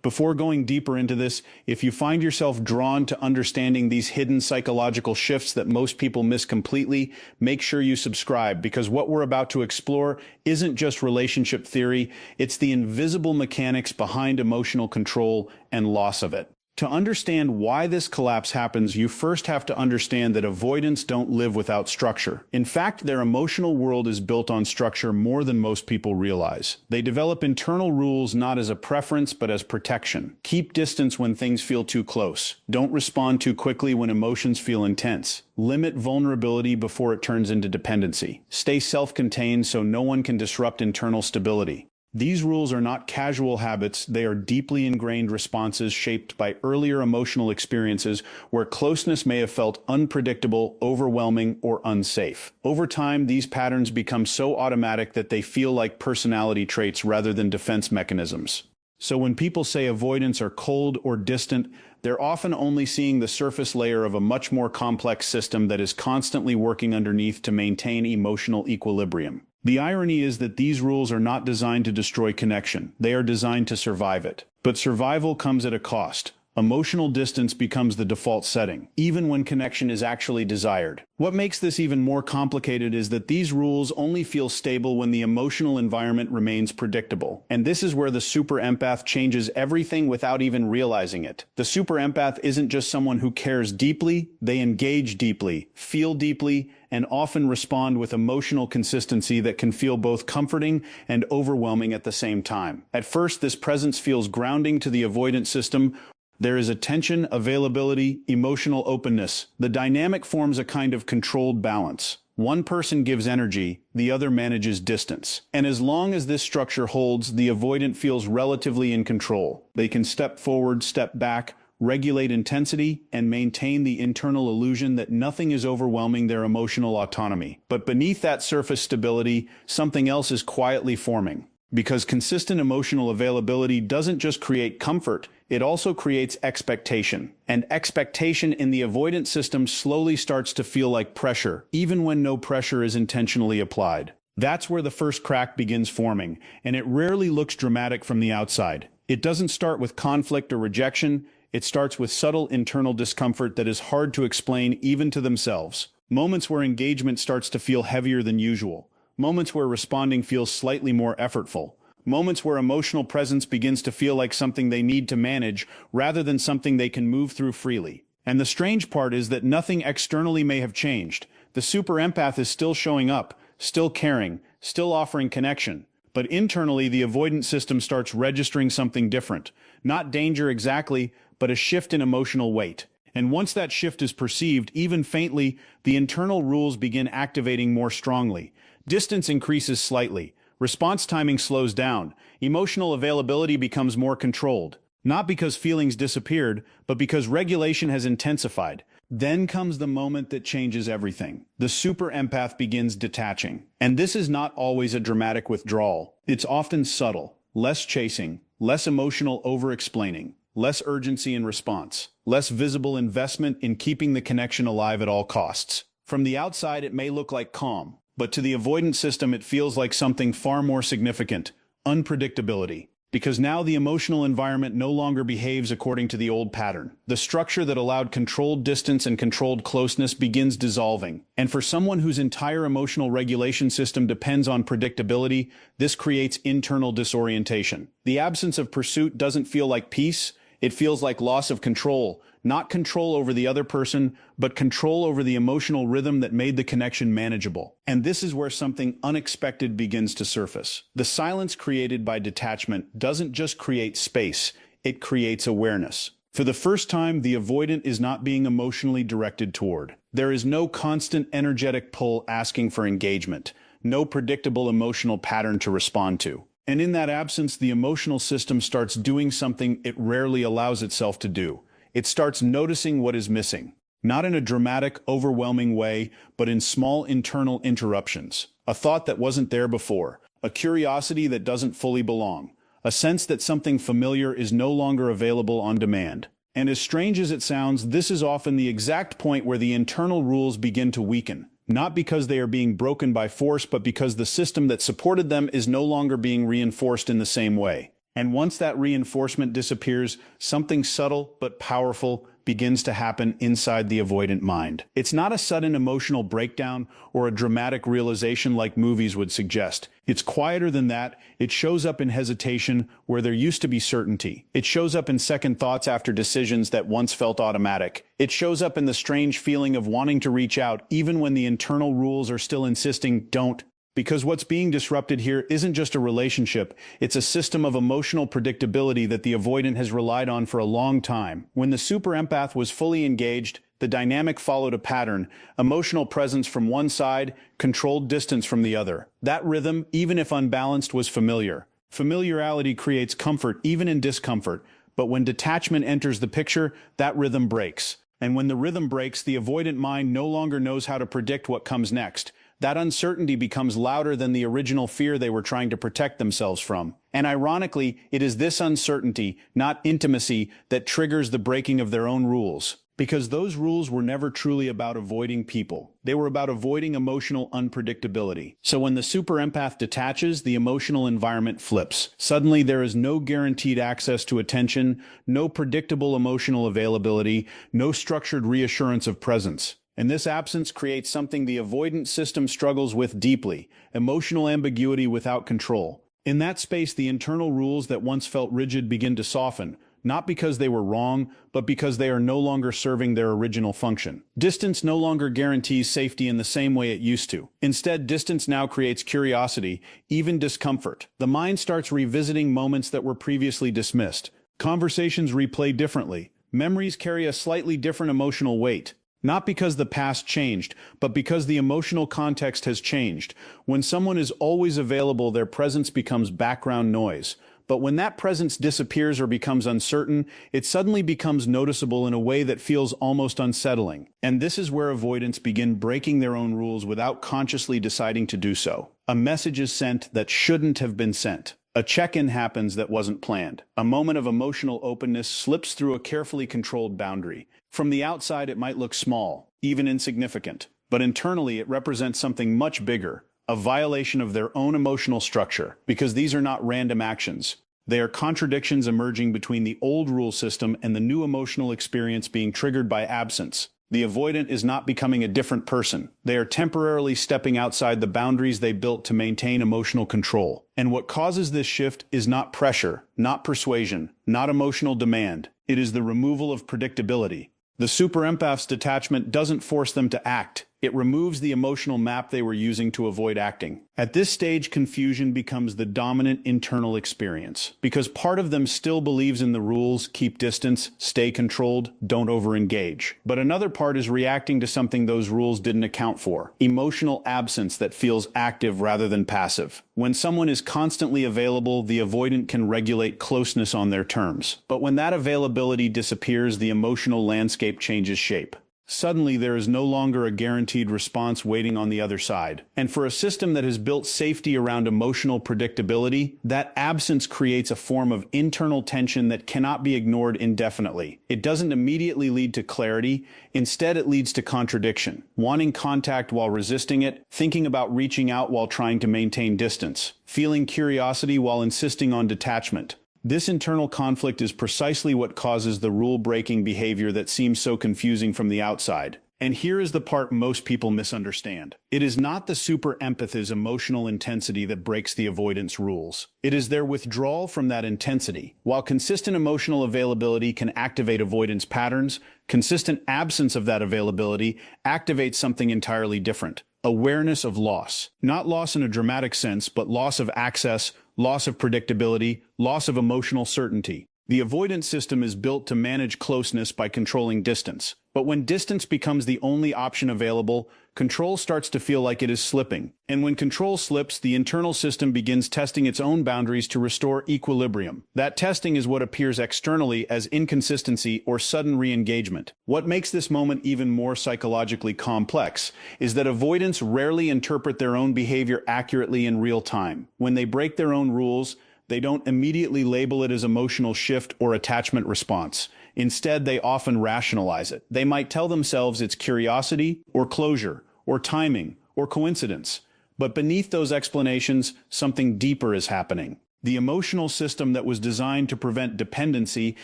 Before going deeper into this, if you find yourself drawn to understanding these hidden psychological shifts that most people miss completely, make sure you subscribe, because what we're about to explore isn't just relationship theory, it's the invisible mechanics behind emotional control and loss of it. To understand why this collapse happens, you first have to understand that avoidants don't live without structure. In fact, their emotional world is built on structure more than most people realize. They develop internal rules not as a preference but as protection. Keep distance when things feel too close. Don't respond too quickly when emotions feel intense. Limit vulnerability before it turns into dependency. Stay self-contained so no one can disrupt internal stability. These rules are not casual habits, they are deeply ingrained responses shaped by earlier emotional experiences where closeness may have felt unpredictable, overwhelming, or unsafe. Over time, these patterns become so automatic that they feel like personality traits rather than defense mechanisms. So when people say avoidants are cold or distant, they're often only seeing the surface layer of a much more complex system that is constantly working underneath to maintain emotional equilibrium. The irony is that these rules are not designed to destroy connection. They are designed to survive it. But survival comes at a cost. Emotional distance becomes the default setting, even when connection is actually desired. What makes this even more complicated is that these rules only feel stable when the emotional environment remains predictable. And this is where the super empath changes everything without even realizing it. The super empath isn't just someone who cares deeply, they engage deeply, feel deeply, and often respond with emotional consistency that can feel both comforting and overwhelming at the same time. At first, this presence feels grounding to the avoidant system. There is attention, availability, emotional openness. The dynamic forms a kind of controlled balance. One person gives energy, the other manages distance. And as long as this structure holds, the avoidant feels relatively in control. They can step forward, step back, regulate intensity, and maintain the internal illusion that nothing is overwhelming their emotional autonomy. But beneath that surface stability, something else is quietly forming. Because consistent emotional availability doesn't just create comfort, it also creates expectation. And expectation in the avoidant system slowly starts to feel like pressure, even when no pressure is intentionally applied. That's where the first crack begins forming, and it rarely looks dramatic from the outside. It doesn't start with conflict or rejection, it starts with subtle internal discomfort that is hard to explain even to themselves. Moments where engagement starts to feel heavier than usual. Moments where responding feels slightly more effortful. Moments where emotional presence begins to feel like something they need to manage rather than something they can move through freely. And the strange part is that nothing externally may have changed. The super empath is still showing up, still caring, still offering connection. But internally, the avoidant system starts registering something different. Not danger exactly, but a shift in emotional weight. And once that shift is perceived, even faintly, the internal rules begin activating more strongly. Distance increases slightly. Response timing slows down. Emotional availability becomes more controlled. Not because feelings disappeared, but because regulation has intensified. Then comes the moment that changes everything. The super empath begins detaching. And this is not always a dramatic withdrawal. It's often subtle. Less chasing, less emotional over-explaining, less urgency in response, less visible investment in keeping the connection alive at all costs. From the outside, it may look like calm. But to the avoidant system, it feels like something far more significant, unpredictability. Because now the emotional environment no longer behaves according to the old pattern. The structure that allowed controlled distance and controlled closeness begins dissolving. And for someone whose entire emotional regulation system depends on predictability, this creates internal disorientation. The absence of pursuit doesn't feel like peace, It feels like loss of control, not control over the other person, but control over the emotional rhythm that made the connection manageable. And this is where something unexpected begins to surface. The silence created by detachment doesn't just create space, it creates awareness. For the first time, the avoidant is not being emotionally directed toward. There is no constant energetic pull asking for engagement, no predictable emotional pattern to respond to. And in that absence, the emotional system starts doing something it rarely allows itself to do. It starts noticing what is missing. Not in a dramatic, overwhelming way, but in small internal interruptions. A thought that wasn't there before. A curiosity that doesn't fully belong. A sense that something familiar is no longer available on demand. And as strange as it sounds, this is often the exact point where the internal rules begin to weaken. Not because they are being broken by force, but because the system that supported them is no longer being reinforced in the same way. And once that reinforcement disappears, something subtle but powerful begins to happen inside the avoidant mind. It's not a sudden emotional breakdown or a dramatic realization like movies would suggest. It's quieter than that. It shows up in hesitation where there used to be certainty. It shows up in second thoughts after decisions that once felt automatic. It shows up in the strange feeling of wanting to reach out even when the internal rules are still insisting don't. Because what's being disrupted here isn't just a relationship, it's a system of emotional predictability that the avoidant has relied on for a long time. When the super empath was fully engaged, the dynamic followed a pattern: emotional presence from one side, controlled distance from the other. That rhythm, even if unbalanced, was familiar. Familiarity creates comfort even in discomfort, but when detachment enters the picture, that rhythm breaks. And when the rhythm breaks, the avoidant mind no longer knows how to predict what comes next. That uncertainty becomes louder than the original fear they were trying to protect themselves from. And ironically, it is this uncertainty, not intimacy, that triggers the breaking of their own rules. Because those rules were never truly about avoiding people. They were about avoiding emotional unpredictability. So when the super empath detaches, the emotional environment flips. Suddenly there is no guaranteed access to attention, no predictable emotional availability, no structured reassurance of presence. And this absence creates something the avoidant system struggles with deeply: emotional ambiguity without control. In that space, the internal rules that once felt rigid begin to soften, not because they were wrong, but because they are no longer serving their original function. Distance no longer guarantees safety in the same way it used to. Instead, distance now creates curiosity, even discomfort. The mind starts revisiting moments that were previously dismissed. Conversations replay differently. Memories carry a slightly different emotional weight. Not because the past changed, but because the emotional context has changed. When someone is always available, their presence becomes background noise. But when that presence disappears or becomes uncertain, it suddenly becomes noticeable in a way that feels almost unsettling. And this is where avoidants begin breaking their own rules without consciously deciding to do so. A message is sent that shouldn't have been sent. A check-in happens that wasn't planned. A moment of emotional openness slips through a carefully controlled boundary. From the outside, it might look small, even insignificant. But internally, it represents something much bigger: a violation of their own emotional structure. Because these are not random actions. They are contradictions emerging between the old rule system and the new emotional experience being triggered by absence. The avoidant is not becoming a different person. They are temporarily stepping outside the boundaries they built to maintain emotional control. And what causes this shift is not pressure, not persuasion, not emotional demand. It is the removal of predictability. The super empath's detachment doesn't force them to act. It removes the emotional map they were using to avoid acting. At this stage, confusion becomes the dominant internal experience. Because part of them still believes in the rules: keep distance, stay controlled, don't overengage. But another part is reacting to something those rules didn't account for: emotional absence that feels active rather than passive. When someone is constantly available, the avoidant can regulate closeness on their terms. But when that availability disappears, the emotional landscape changes shape. Suddenly, there is no longer a guaranteed response waiting on the other side. And for a system that has built safety around emotional predictability, that absence creates a form of internal tension that cannot be ignored indefinitely. It doesn't immediately lead to clarity. Instead, it leads to contradiction. Wanting contact while resisting it, thinking about reaching out while trying to maintain distance, feeling curiosity while insisting on detachment. This internal conflict is precisely what causes the rule-breaking behavior that seems so confusing from the outside. And here is the part most people misunderstand. It is not the super empath's emotional intensity that breaks the avoidance rules. It is their withdrawal from that intensity. While consistent emotional availability can activate avoidance patterns, consistent absence of that availability activates something entirely different. Awareness of loss. Not loss in a dramatic sense, but loss of access, loss of predictability, loss of emotional certainty. The avoidance system is built to manage closeness by controlling distance. But when distance becomes the only option available, control starts to feel like it is slipping. And when control slips, the internal system begins testing its own boundaries to restore equilibrium. That testing is what appears externally as inconsistency or sudden re-engagement. What makes this moment even more psychologically complex is that avoidants rarely interpret their own behavior accurately in real time. When they break their own rules, they don't immediately label it as emotional shift or attachment response. Instead, they often rationalize it. They might tell themselves it's curiosity, or closure, or timing, or coincidence. But beneath those explanations, something deeper is happening. The emotional system that was designed to prevent dependency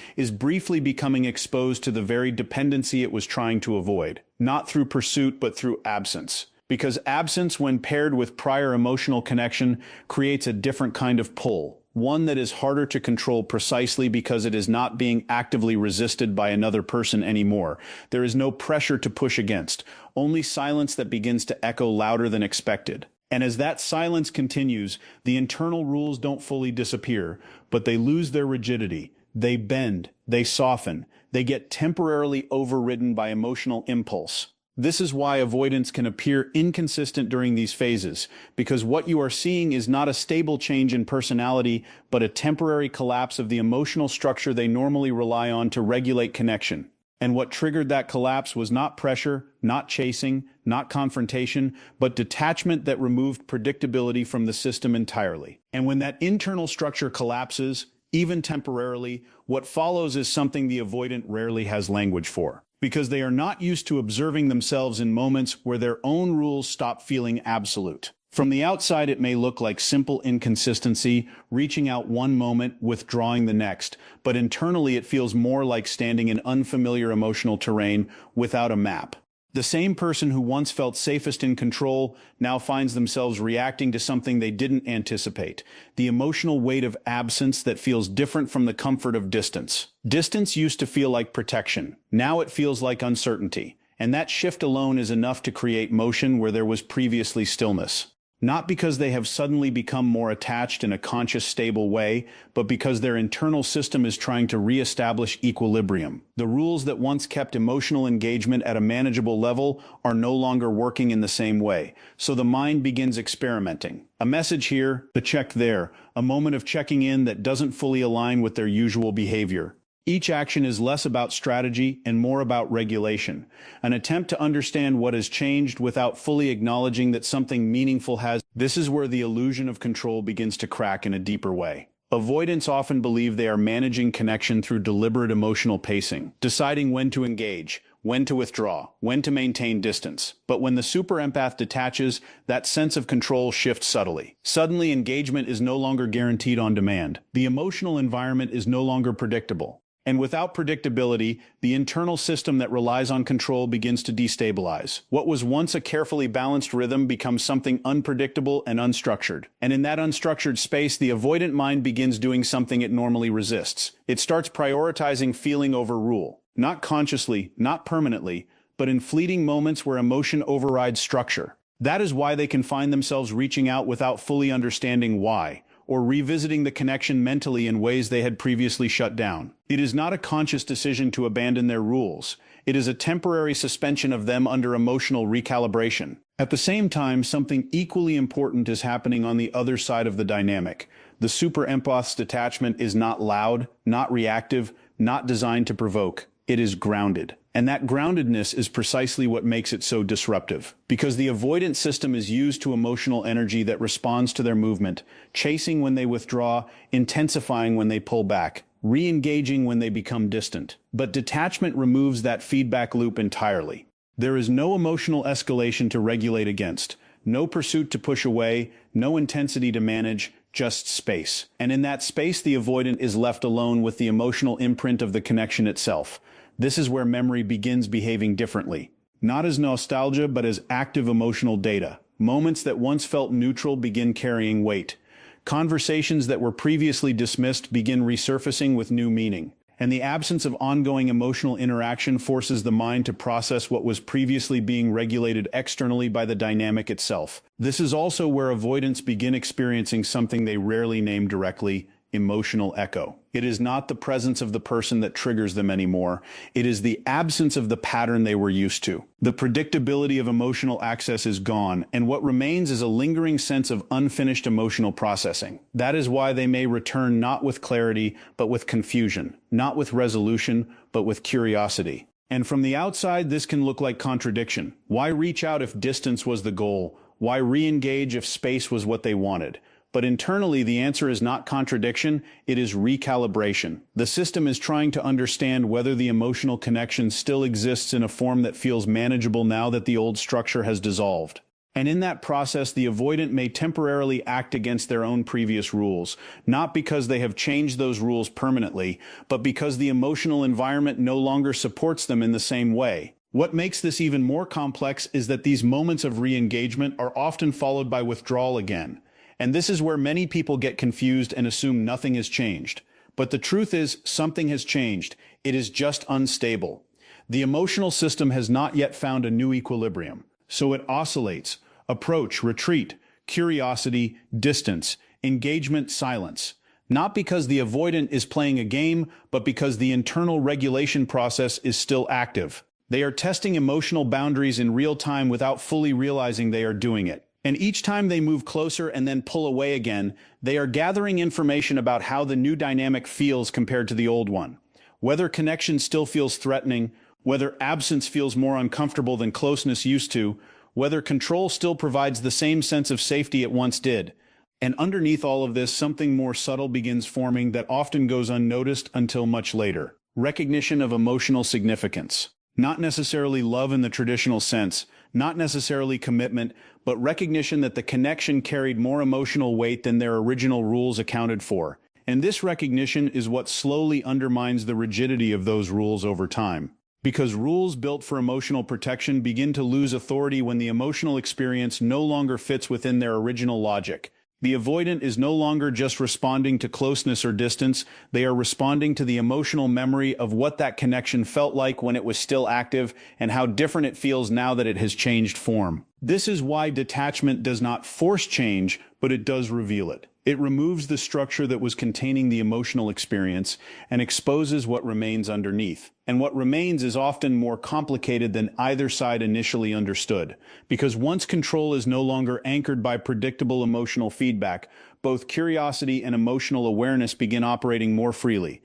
is briefly becoming exposed to the very dependency it was trying to avoid. Not through pursuit, but through absence. Because absence, when paired with prior emotional connection, creates a different kind of pull. One that is harder to control precisely because it is not being actively resisted by another person anymore. There is no pressure to push against, only silence that begins to echo louder than expected. And as that silence continues, the internal rules don't fully disappear, but they lose their rigidity. They bend, they soften, they get temporarily overridden by emotional impulse. This is why avoidance can appear inconsistent during these phases, because what you are seeing is not a stable change in personality, but a temporary collapse of the emotional structure they normally rely on to regulate connection. And what triggered that collapse was not pressure, not chasing, not confrontation, but detachment that removed predictability from the system entirely. And when that internal structure collapses, even temporarily, what follows is something the avoidant rarely has language for. Because they are not used to observing themselves in moments where their own rules stop feeling absolute. From the outside, it may look like simple inconsistency, reaching out one moment, withdrawing the next, but internally it feels more like standing in unfamiliar emotional terrain without a map. The same person who once felt safest in control now finds themselves reacting to something they didn't anticipate, the emotional weight of absence that feels different from the comfort of distance. Distance used to feel like protection. Now it feels like uncertainty. And that shift alone is enough to create motion where there was previously stillness. Not because they have suddenly become more attached in a conscious, stable way, but because their internal system is trying to re-establish equilibrium. The rules that once kept emotional engagement at a manageable level are no longer working in the same way, so the mind begins experimenting. A message here, a check there, a moment of checking in that doesn't fully align with their usual behavior. Each action is less about strategy and more about regulation, an attempt to understand what has changed without fully acknowledging that something meaningful has. This is where the illusion of control begins to crack in a deeper way. Avoidants often believe they are managing connection through deliberate emotional pacing, deciding when to engage, when to withdraw, when to maintain distance. But when the super empath detaches, that sense of control shifts subtly. Suddenly, engagement is no longer guaranteed on demand. The emotional environment is no longer predictable. And without predictability, the internal system that relies on control begins to destabilize. What was once a carefully balanced rhythm becomes something unpredictable and unstructured. And in that unstructured space, the avoidant mind begins doing something it normally resists. It starts prioritizing feeling over rule. Not consciously, not permanently, but in fleeting moments where emotion overrides structure. That is why they can find themselves reaching out without fully understanding why, or revisiting the connection mentally in ways they had previously shut down. It is not a conscious decision to abandon their rules. It is a temporary suspension of them under emotional recalibration. At the same time, something equally important is happening on the other side of the dynamic. The super empath's detachment is not loud, not reactive, not designed to provoke. It is grounded. And that groundedness is precisely what makes it so disruptive. Because the avoidant system is used to emotional energy that responds to their movement, chasing when they withdraw, intensifying when they pull back, re-engaging when they become distant. But detachment removes that feedback loop entirely. There is no emotional escalation to regulate against, no pursuit to push away, no intensity to manage, just space. And in that space, the avoidant is left alone with the emotional imprint of the connection itself. This is where memory begins behaving differently. not as nostalgia but as active emotional data. Moments that once felt neutral begin carrying weight. Conversations that were previously dismissed begin resurfacing with new meaning. And the absence of ongoing emotional interaction forces the mind to process what was previously being regulated externally by the dynamic itself. This is also where avoidants begin experiencing something they rarely name directly: emotional echo. It is not the presence of the person that triggers them anymore. It is the absence of the pattern they were used to. The predictability of emotional access is gone, and what remains is a lingering sense of unfinished emotional processing. That is why they may return not with clarity, but with confusion, not with resolution, but with curiosity. And from the outside, this can look like contradiction. Why reach out if distance was the goal? Why re-engage if space was what they wanted? But internally, the answer is not contradiction, it is recalibration. The system is trying to understand whether the emotional connection still exists in a form that feels manageable now that the old structure has dissolved. And in that process, the avoidant may temporarily act against their own previous rules, not because they have changed those rules permanently, but because the emotional environment no longer supports them in the same way. What makes this even more complex is that these moments of re-engagement are often followed by withdrawal again. And this is where many people get confused and assume nothing has changed. But the truth is, something has changed. It is just unstable. The emotional system has not yet found a new equilibrium. So it oscillates: approach, retreat, curiosity, distance, engagement, silence. Not because the avoidant is playing a game, but because the internal regulation process is still active. They are testing emotional boundaries in real time without fully realizing they are doing it. And each time they move closer and then pull away again, they are gathering information about how the new dynamic feels compared to the old one. Whether connection still feels threatening, whether absence feels more uncomfortable than closeness used to, whether control still provides the same sense of safety it once did. And underneath all of this, something more subtle begins forming that often goes unnoticed until much later. Recognition of emotional significance. Not necessarily love in the traditional sense, not necessarily commitment, but recognition that the connection carried more emotional weight than their original rules accounted for. And this recognition is what slowly undermines the rigidity of those rules over time. Because rules built for emotional protection begin to lose authority when the emotional experience no longer fits within their original logic. The avoidant is no longer just responding to closeness or distance, they are responding to the emotional memory of what that connection felt like when it was still active and how different it feels now that it has changed form. This is why detachment does not force change, but it does reveal it. It removes the structure that was containing the emotional experience and exposes what remains underneath. And what remains is often more complicated than either side initially understood. Because once control is no longer anchored by predictable emotional feedback, both curiosity and emotional awareness begin operating more freely.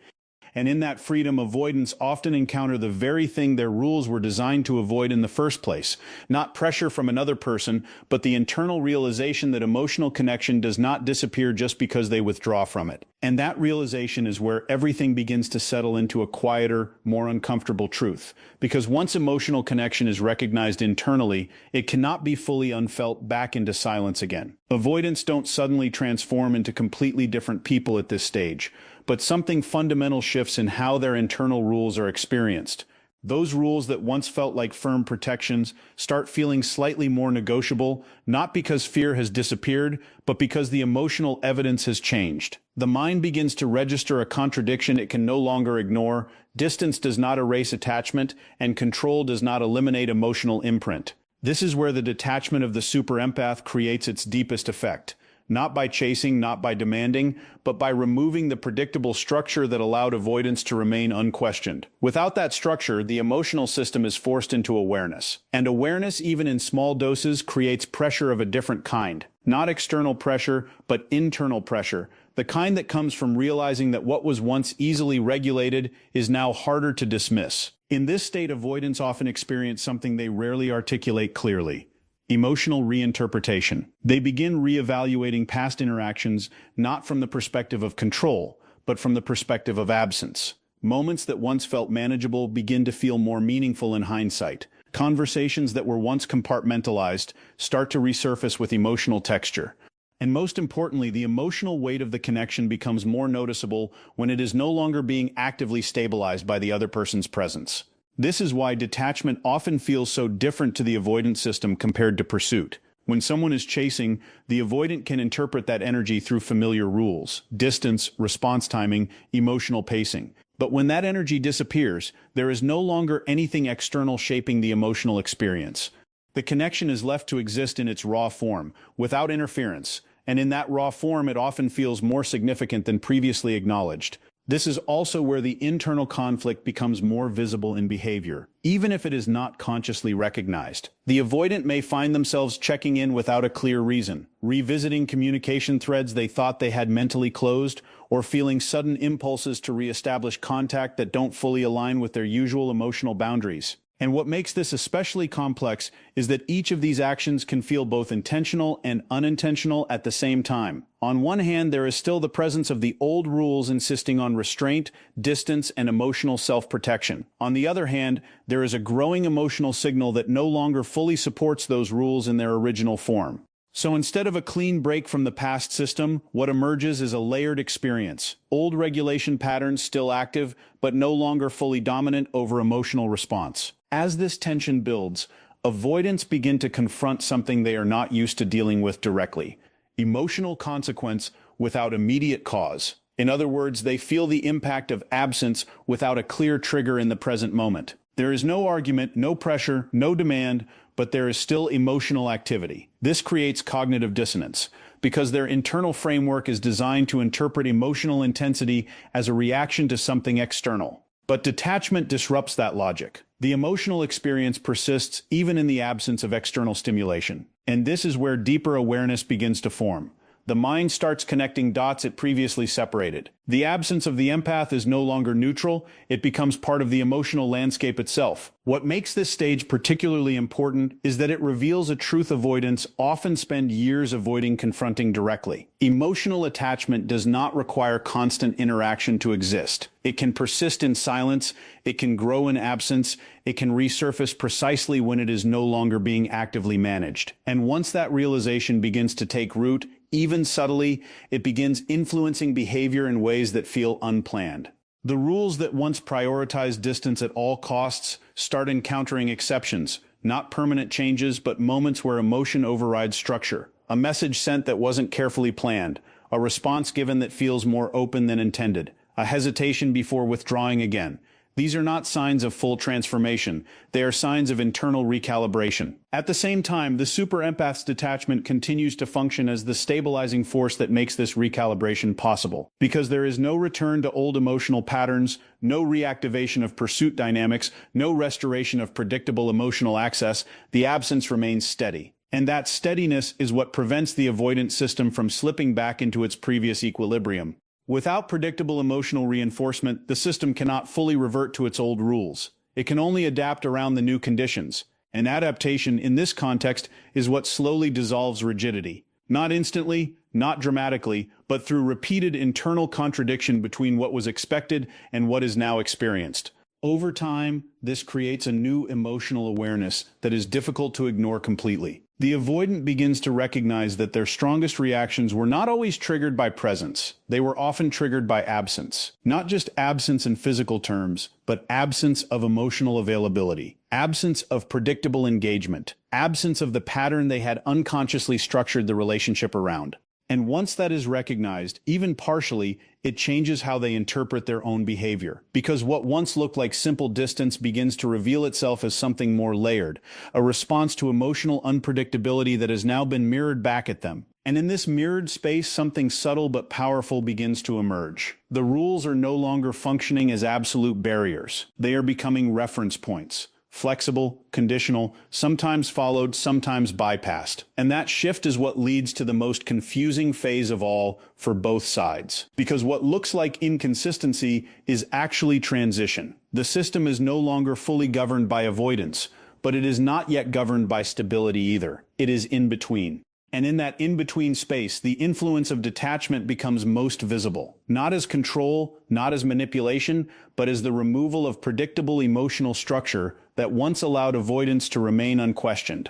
And in that freedom, avoidants often encounter the very thing their rules were designed to avoid in the first place. Not pressure from another person, but the internal realization that emotional connection does not disappear just because they withdraw from it. And that realization is where everything begins to settle into a quieter, more uncomfortable truth. Because once emotional connection is recognized internally, it cannot be fully unfelt back into silence again. Avoidants don't suddenly transform into completely different people at this stage, but something fundamental shifts in how their internal rules are experienced. Those rules that once felt like firm protections start feeling slightly more negotiable, not because fear has disappeared, but because the emotional evidence has changed. The mind begins to register a contradiction it can no longer ignore. Distance does not erase attachment, and control does not eliminate emotional imprint. This is where the detachment of the super empath creates its deepest effect. Not by chasing, not by demanding, but by removing the predictable structure that allowed avoidance to remain unquestioned. Without that structure, the emotional system is forced into awareness. And awareness, even in small doses, creates pressure of a different kind. Not external pressure, but internal pressure. The kind that comes from realizing that what was once easily regulated is now harder to dismiss. In this state, avoidants often experience something they rarely articulate clearly: emotional reinterpretation. They begin reevaluating past interactions not from the perspective of control, but from the perspective of absence. Moments that once felt manageable begin to feel more meaningful in hindsight. Conversations that were once compartmentalized start to resurface with emotional texture. And most importantly, the emotional weight of the connection becomes more noticeable when it is no longer being actively stabilized by the other person's presence. This is why detachment often feels so different to the avoidance system compared to pursuit. When someone is chasing, the avoidant can interpret that energy through familiar rules: distance, response timing, emotional pacing. But when that energy disappears, there is no longer anything external shaping the emotional experience. The connection is left to exist in its raw form, without interference, and in that raw form it often feels more significant than previously acknowledged. This is also where the internal conflict becomes more visible in behavior, even if it is not consciously recognized. The avoidant may find themselves checking in without a clear reason, revisiting communication threads they thought they had mentally closed, or feeling sudden impulses to reestablish contact that don't fully align with their usual emotional boundaries. And what makes this especially complex is that each of these actions can feel both intentional and unintentional at the same time. On one hand, there is still the presence of the old rules insisting on restraint, distance, and emotional self-protection. On the other hand, there is a growing emotional signal that no longer fully supports those rules in their original form. So instead of a clean break from the past system, what emerges is a layered experience. Old regulation patterns still active, but no longer fully dominant over emotional response. As this tension builds, avoidants begin to confront something they are not used to dealing with directly: emotional consequence without immediate cause. In other words, they feel the impact of absence without a clear trigger in the present moment. There is no argument, no pressure, no demand, but there is still emotional activity. This creates cognitive dissonance, because their internal framework is designed to interpret emotional intensity as a reaction to something external. But detachment disrupts that logic. The emotional experience persists even in the absence of external stimulation. And this is where deeper awareness begins to form. The mind starts connecting dots it previously separated. The absence of the empath is no longer neutral, it becomes part of the emotional landscape itself. What makes this stage particularly important is that it reveals a truth avoidants often spend years avoiding confronting directly. Emotional attachment does not require constant interaction to exist. It can persist in silence, it can grow in absence, it can resurface precisely when it is no longer being actively managed. And once that realization begins to take root, even subtly, it begins influencing behavior in ways that feel unplanned. The rules that once prioritized distance at all costs start encountering exceptions, not permanent changes, but moments where emotion overrides structure. A message sent that wasn't carefully planned, a response given that feels more open than intended, a hesitation before withdrawing again. These are not signs of full transformation, they are signs of internal recalibration. At the same time, the super empath's detachment continues to function as the stabilizing force that makes this recalibration possible. Because there is no return to old emotional patterns, no reactivation of pursuit dynamics, no restoration of predictable emotional access, the absence remains steady. And that steadiness is what prevents the avoidance system from slipping back into its previous equilibrium. Without predictable emotional reinforcement, the system cannot fully revert to its old rules. It can only adapt around the new conditions. And adaptation, in this context, is what slowly dissolves rigidity. Not instantly, not dramatically, but through repeated internal contradiction between what was expected and what is now experienced. Over time, this creates a new emotional awareness that is difficult to ignore completely. The avoidant begins to recognize that their strongest reactions were not always triggered by presence. They were often triggered by absence. Not just absence in physical terms, but absence of emotional availability, absence of predictable engagement, absence of the pattern they had unconsciously structured the relationship around. And once that is recognized, even partially, it changes how they interpret their own behavior. Because what once looked like simple distance begins to reveal itself as something more layered, a response to emotional unpredictability that has now been mirrored back at them. And in this mirrored space, something subtle but powerful begins to emerge. The rules are no longer functioning as absolute barriers. They are becoming reference points. Flexible, conditional, sometimes followed, sometimes bypassed. And that shift is what leads to the most confusing phase of all for both sides. Because what looks like inconsistency is actually transition. The system is no longer fully governed by avoidance, but it is not yet governed by stability either. It is in between. And in that in-between space, the influence of detachment becomes most visible. Not as control, not as manipulation, but as the removal of predictable emotional structure that once allowed avoidance to remain unquestioned.